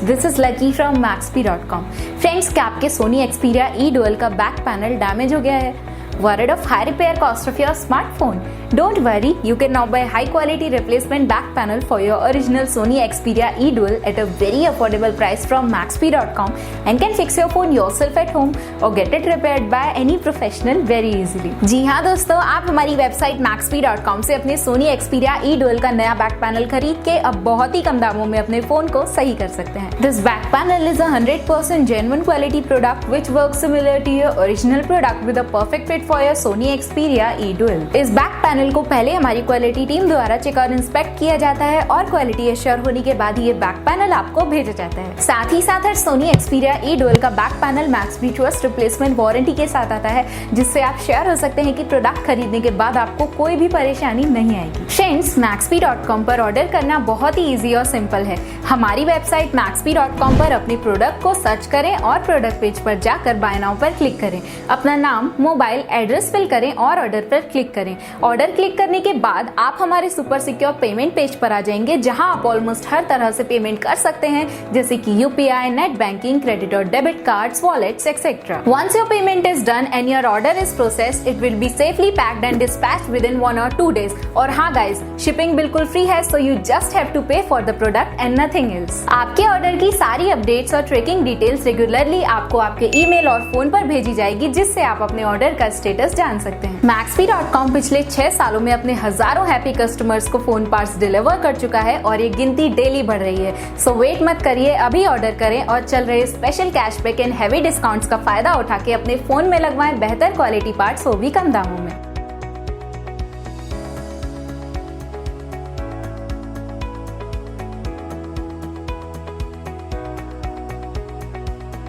this is Lucky from Maxbhi.com. Friends, क्या आपके Sony Xperia E Dual का back panel damage हो गया है? Worried of high repair cost of your smartphone? Don't worry, you can now buy high quality replacement back panel for your original Sony Xperia E Dual at a very affordable price from Maxbhi.com and can fix your phone yourself at home or get it repaired by any professional very easily. जी हाँ दोस्तों, आप हमारी website Maxbhi.com से अपने Sony Xperia E Dual का नया back panel खरीद के अब बहुत ही कम दामों में अपने फोन को सही कर सकते हैं. This back panel is a 100% genuine quality product which works similar to your original product with a perfect fit for your Sony Xperia E Dual. इस बैक पैनल को पहले हमारी क्वालिटी टीम द्वारा चेक और इंस्पेक्ट किया जाता है और क्वालिटी एश्योर होने के बाद ये बैक पैनल आपको भेजा जाता है. साथ ही साथ हर Sony Xperia E Dual का back panel Maxbhi trust replacement warranty के साथ आता है, जिससे आप श्योर हो सकते हैं कि प्रोडक्ट खरीदने के बाद आपको कोई भी परेशानी नहीं आएगी. फ्रेंड्स, Maxbhi.com पर ऑर्डर करना बहुत ही इजी और सिंपल है. हमारी वेबसाइट Maxbhi.com पर अपने प्रोडक्ट को सर्च करें और प्रोडक्ट पेज पर जाकर बाय नाउ पर क्लिक करें. अपना नाम, मोबाइल, एड्रेस फिल करें और ऑर्डर पर क्लिक करें. ऑर्डर क्लिक करने के बाद आप हमारे सुपर सिक्योर पेमेंट पेज पर आ जाएंगे, जहां आप ऑलमोस्ट हर तरह से पेमेंट कर सकते हैं, जैसे कि यूपीआई, नेट बैंकिंग, क्रेडिट और debit cards, wallets etcetera. Once your payment is done and your order is processed, it will be safely packed and dispatched within 1 or 2 days. और हाँ गाइज, शिपिंग बिल्कुल free है, so you just have to pay for the product and nothing else. आपके order की सारी updates और tracking details regularly आपको आपके ईमेल और फोन पर भेजी जाएगी, जिससे आप अपने ऑर्डर का स्टेटस जान सकते हैं. Maxbhi.com पिछले 6 सालों में अपने हजारों हैप्पी कस्टमर्स को फोन पार्ट्स डिलीवर कर चुका है और ये गिनती डेली बढ़ रही है. सो वेट मत करिए, अभी ऑर्डर करें और चल रहे special cashback and heavy discounts का फायदा उठा के अपने फोन में लगवाएं बेहतर क्वालिटी पार्ट्स, वो भी कम दामों में.